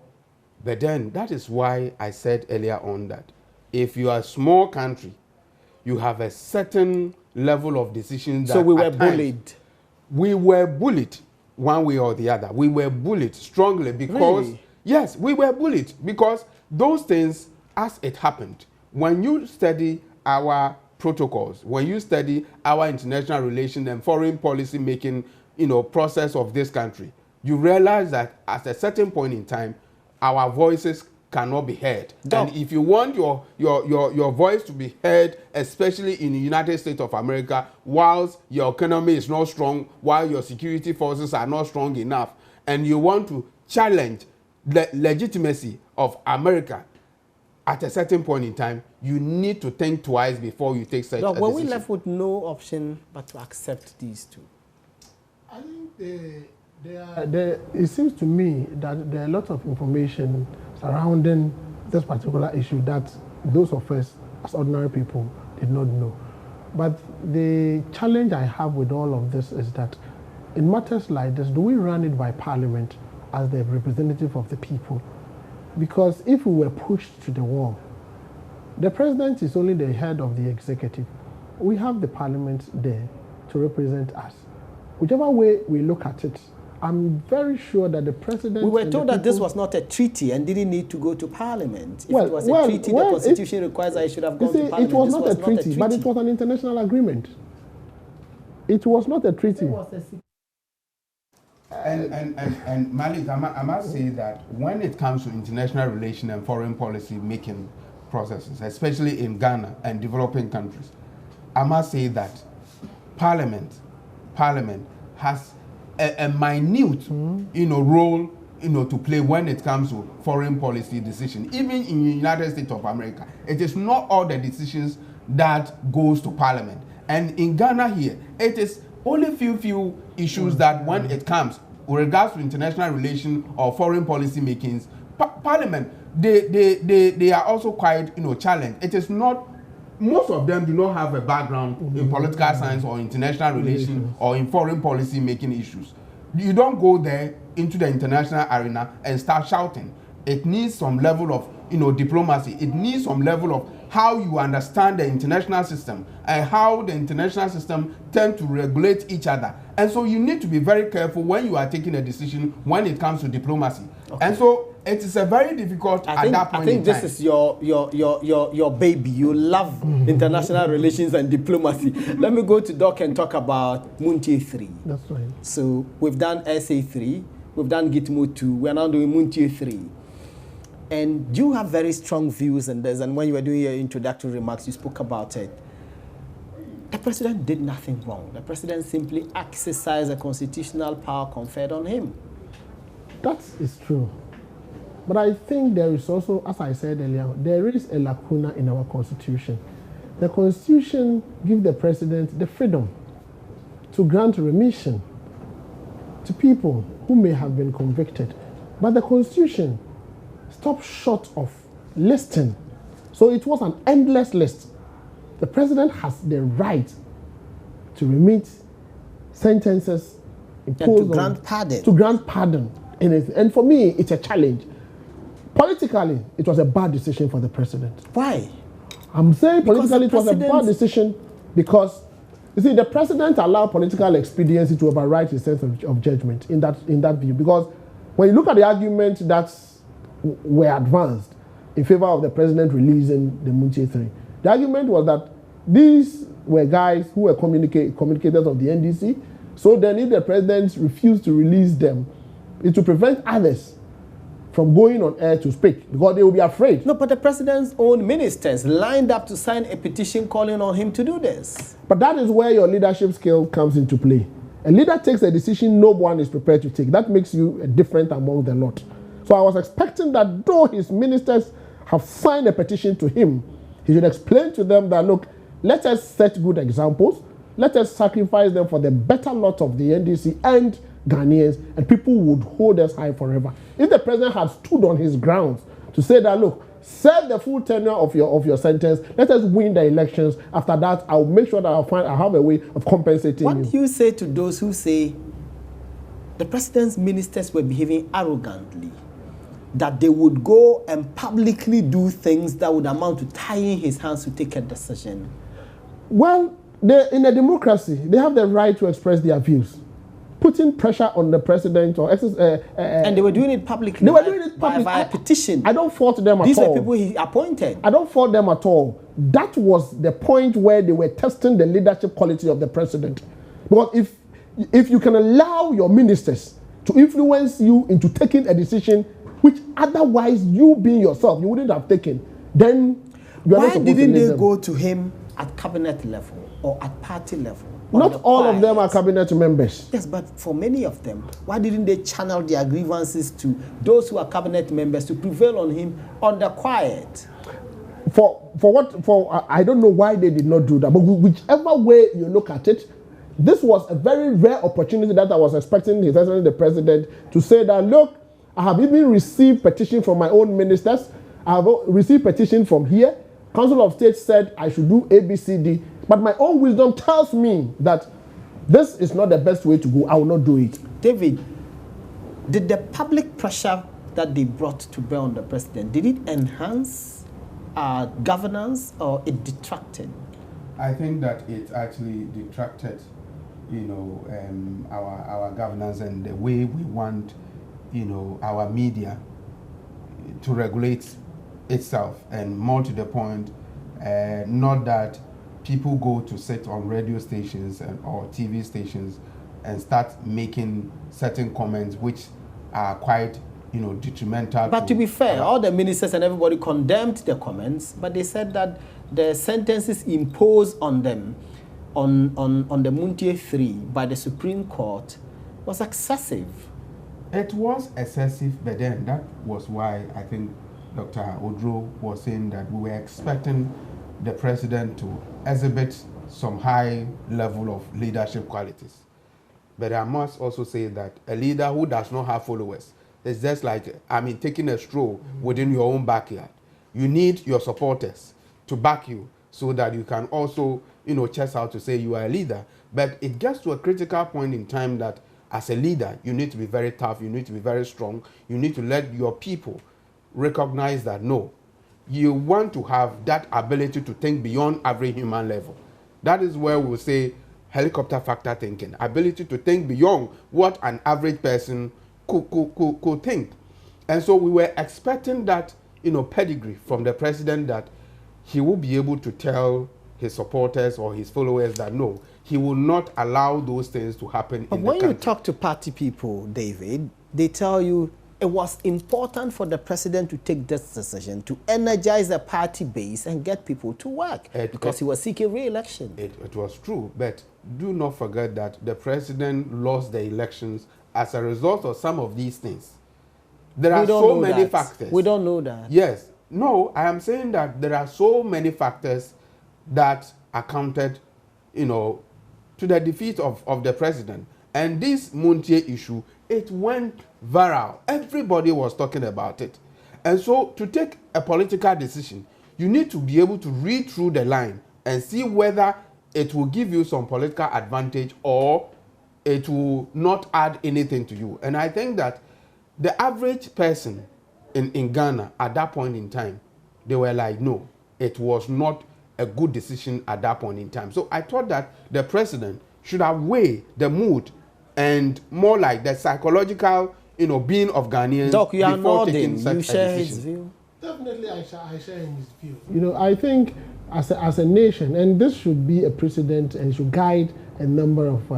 Speaker 3: But then that is why I said earlier on that if you are a small country, you have a certain level of decisions that
Speaker 1: so we were bullied.
Speaker 3: We were bullied one way or the other. We were bullied strongly because,
Speaker 1: really?
Speaker 3: Yes, we were bullied because those things, as it happened, when you study our protocols, when you study our international relations and foreign policy making, process of this country, you realize that at a certain point in time, our voices cannot be heard.
Speaker 1: Doc.
Speaker 3: And if you want your voice to be heard, especially in the United States of America, whilst your economy is not strong, while your security forces are not strong enough, and you want to challenge the legitimacy of America, at a certain point in time, you need to think twice before you take such a decision.
Speaker 1: Were we left with no option but to accept these two?
Speaker 2: I think it seems to me that there are a lot of information surrounding this particular issue that those of us as ordinary people did not know. But the challenge I have with all of this is that in matters like this, do we run it by Parliament as the representative of the people? Because if we were pushed to the wall, the president is only the head of the executive. We have the Parliament there to represent us. Whichever way we look at it, I'm very sure that the president...
Speaker 1: We were told that this was not a treaty and didn't need to go to Parliament. If it was a treaty, the Constitution requires that it should have gone to Parliament.
Speaker 2: It was not a treaty, but it was an international agreement. It was not a treaty.
Speaker 3: And Malik, I must say that when it comes to international relations and foreign policy making processes, especially in Ghana and developing countries, I must say that Parliament has a minute, role, to play when it comes to foreign policy decisions. Even in the United States of America, it is not all the decisions that goes to Parliament. And in Ghana here, it is only few issues that when it comes with regards to international relations or foreign policy makings, Parliament, they are also quite, challenged. It is not, most of them do not have a background in political science or international relations or in foreign policy making issues. You don't go there into the international arena and start shouting. It needs some level of, diplomacy. It needs some level of how you understand the international system and how the international system tend to regulate each other. And so you need to be very careful when you are taking a decision when it comes to diplomacy. Okay. And so it is a very difficult at that point in time.
Speaker 1: I think this is your baby. You love international relations and diplomacy. Let me go to Doc and talk about Muntie 3.
Speaker 2: That's right.
Speaker 1: So we've done SA 3, we've done Gitmo 2, we're now doing Muntie 3. And you have very strong views on this, and when you were doing your introductory remarks, you spoke about it. The president did nothing wrong. The president simply exercised a constitutional power conferred on him.
Speaker 2: That is true. But I think there is also, as I said earlier, there is a lacuna in our constitution. The constitution gives the president the freedom to grant remission to people who may have been convicted. But the constitution stopped short of listing. So it was an endless list. The president has the right to remit sentences imposed
Speaker 1: and to grant pardon.
Speaker 2: To grant pardon. And for me, it's a challenge. Politically, it was a bad decision for the president.
Speaker 1: Why?
Speaker 2: I'm saying politically it was a bad decision because, you see, the president allowed political expediency to override his sense of judgment in that view. Because when you look at the arguments that were advanced in favor of the president releasing the Muntie 3, the argument was that these were guys who were communicators of the NDC. So then if the president refused to release them, it would prevent others from going on air to speak because they will be afraid.
Speaker 1: No, but the president's own ministers lined up to sign a petition calling on him to do this.
Speaker 2: But that is where your leadership skill comes into play. A leader takes a decision no one is prepared to take. That makes you different among the lot. So I was expecting that though his ministers have signed a petition to him, he should explain to them that, look, let us set good examples. Let us sacrifice them for the better lot of the NDC and Ghanaians, and people would hold us high forever. If the president had stood on his grounds to say that, look, serve the full tenure of your sentence, let us win the elections. After that, I'll make sure that I have a way of compensating you.
Speaker 1: What do you say to those who say the president's ministers were behaving arrogantly, that they would go and publicly do things that would amount to tying his hands to take a decision?
Speaker 2: Well, in a democracy, they have the right to express their views. Putting pressure on the president or
Speaker 1: and they were doing it publicly.
Speaker 2: They were doing it publicly
Speaker 1: via petition.
Speaker 2: I don't fault them at all.
Speaker 1: These were people he appointed.
Speaker 2: I don't fault them at all. That was the point where they were testing the leadership quality of the president. Because if you can allow your ministers to influence you into taking a decision which otherwise you being yourself you wouldn't have taken, then you are not supposed to lead them.
Speaker 1: Why didn't they go to him at cabinet level or at party level?
Speaker 2: Not all of them are cabinet members.
Speaker 1: Yes, but for many of them, why didn't they channel their grievances to those who are cabinet members to prevail on him on the quiet?
Speaker 2: I don't know why they did not do that, but whichever way you look at it, this was a very rare opportunity that I was expecting His Excellency the President to say that, look, I have even received petition from my own ministers. I have received petition from here. Council of State said I should do ABCD, but my own wisdom tells me that this is not the best way to go. I will not do it.
Speaker 1: David, did the public pressure that they brought to bear on the president, did it enhance governance or it detracted?
Speaker 3: I think that it actually detracted, our governance and the way we want, our media to regulate itself, and more to the point, not that people go to sit on radio stations or TV stations and start making certain comments which are quite, detrimental.
Speaker 1: But to be fair, all the ministers and everybody condemned the comments, but they said that the sentences imposed on them on the Muntie 3 by the Supreme Court was excessive.
Speaker 3: It was excessive, but then that was why I think Dr. Odro was saying that we were expecting the president to exhibit some high level of leadership qualities. But I must also say that a leader who does not have followers is just like, taking a stroll within your own backyard. You need your supporters to back you so that you can also, chest out to say you are a leader. But it gets to a critical point in time that as a leader, you need to be very tough, you need to be very strong, you need to let your people recognize that, no, you want to have that ability to think beyond average human level. That is where we say helicopter factor thinking, ability to think beyond what an average person could think. And so we were expecting that, pedigree from the president, that he will be able to tell his supporters or his followers that, no, he will not allow those things to happen in the country.
Speaker 1: But when you talk to party people, David, they tell you it was important for the president to take this decision to energize the party base and get people to work because he was seeking re-election.
Speaker 3: It was true, but do not forget that the president lost the elections as a result of some of these things. There are so many factors.
Speaker 1: We don't know that.
Speaker 3: Yes. No, I am saying that there are so many factors that accounted, to the defeat of the president. And this Montier issue, it went viral. Everybody was talking about it. And so to take a political decision, you need to be able to read through the line and see whether it will give you some political advantage or it will not add anything to you. And I think that the average person in Ghana at that point in time, they were like, no, it was not a good decision at that point in time. So I thought that the president should have weighed the mood and more like the psychological, being of Ghanaians.
Speaker 1: Doc, you are
Speaker 3: before
Speaker 1: nodding.
Speaker 3: taking such
Speaker 1: You share
Speaker 3: a
Speaker 1: his
Speaker 3: decision.
Speaker 1: view?
Speaker 2: Definitely, I share in his view. I think as a nation, and this should be a precedent and should guide a number of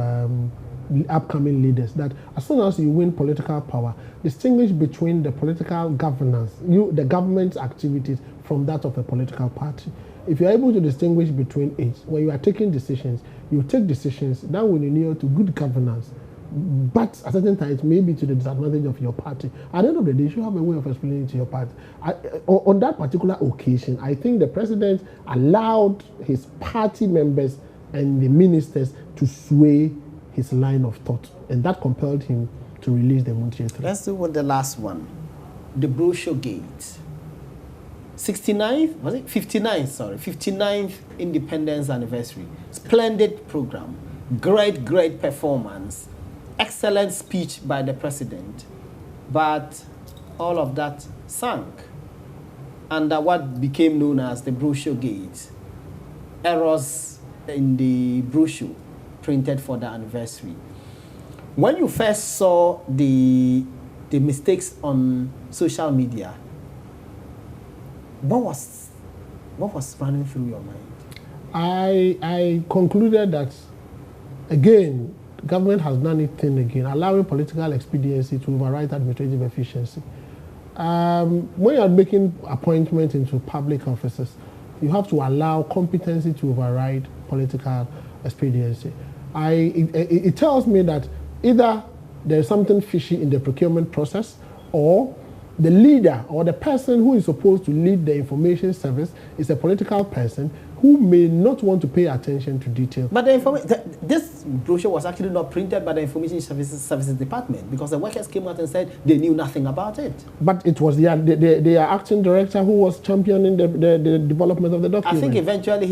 Speaker 2: upcoming leaders, that as soon as you win political power, distinguish between the political governance, the government's activities from that of a political party. If you're able to distinguish between it, when you are taking decisions, you take decisions that will inure to good governance, but at certain times maybe to the disadvantage of your party. At the end of the day, you should have a way of explaining to your party. On that particular occasion, I think the president allowed his party members and the ministers to sway his line of thought, and that compelled him to release the Montier 3.
Speaker 1: Let's do with the last one, the brochure gate. 59th independence anniversary. Splendid program, great performance, excellent speech by the president, but all of that sank under what became known as the brochure gate. Errors in the brochure printed for the anniversary. When you first saw the mistakes on social media, what was running through your mind?
Speaker 2: I concluded that, again, the government has done its thing again, allowing political expediency to override administrative efficiency. When you are making appointments into public offices, you have to allow competency to override political expediency. It tells me that either there's something fishy in the procurement process, or the leader or the person who is supposed to lead the information service is a political person who may not want to pay attention to detail.
Speaker 1: But this brochure was actually not printed by the Information Services Department, because the workers came out and said they knew nothing about it.
Speaker 2: But it was the acting director who was championing the development of the document.
Speaker 1: I think eventually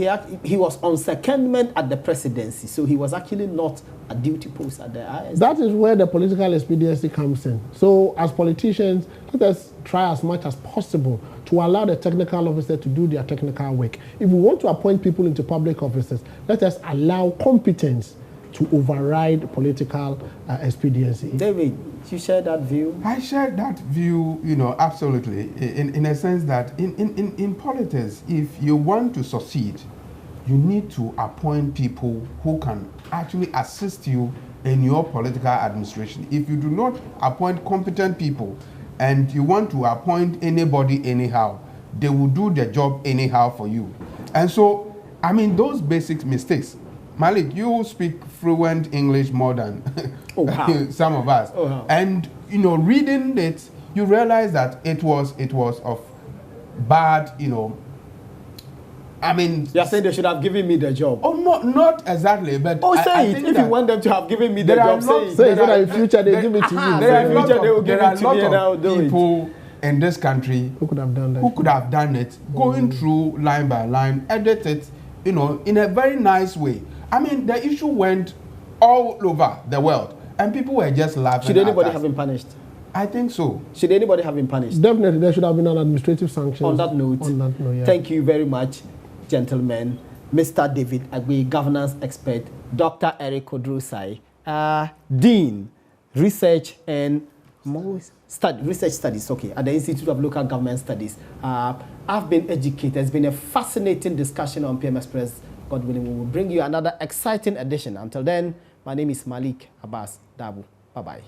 Speaker 1: he was on secondment at the presidency, so he was actually not a duty post at the IS.
Speaker 2: That is where the political expediency comes in. So as politicians, let us try as much as possible to allow the technical officer to do their technical work. If we want to appoint people into public offices, let us allow competence to override political expediency.
Speaker 1: David, you share that view?
Speaker 3: I share that view, absolutely, in a sense that in politics, if you want to succeed, you need to appoint people who can actually assist you in your political administration. If you do not appoint competent people and you want to appoint anybody anyhow, they will do the job anyhow for you. And so, those basic mistakes. Malik, you speak fluent English more than some of us.
Speaker 1: Oh, wow.
Speaker 3: And, reading it, you realize that it was of bad,
Speaker 1: You're saying they should have given me the job.
Speaker 3: Oh, not exactly, but
Speaker 1: say it. If you want them to have given me the job, say it.
Speaker 2: Say it so that in future they give it to you.
Speaker 3: There are a
Speaker 1: lot
Speaker 3: of people in this country
Speaker 2: who could have done that.
Speaker 3: Who could have done it, going through line by line, edit it, in a very nice way. The issue went all over the world, and people were just laughing.
Speaker 1: Should anybody have been punished?
Speaker 3: I think so.
Speaker 1: Should anybody have been punished?
Speaker 2: Definitely, there should have been an administrative sanction.
Speaker 1: On that note,
Speaker 2: yeah.
Speaker 1: Thank you very much, gentlemen. Mr. David Agbe, governance expert, Dr. Eric Odrosai, Dean, Research and Research Studies, at the Institute of Local Government Studies. I've been educated. It's been a fascinating discussion on PM Express. God willing, we will bring you another exciting edition. Until then, my name is Malik Abbas Dabu. Bye-bye.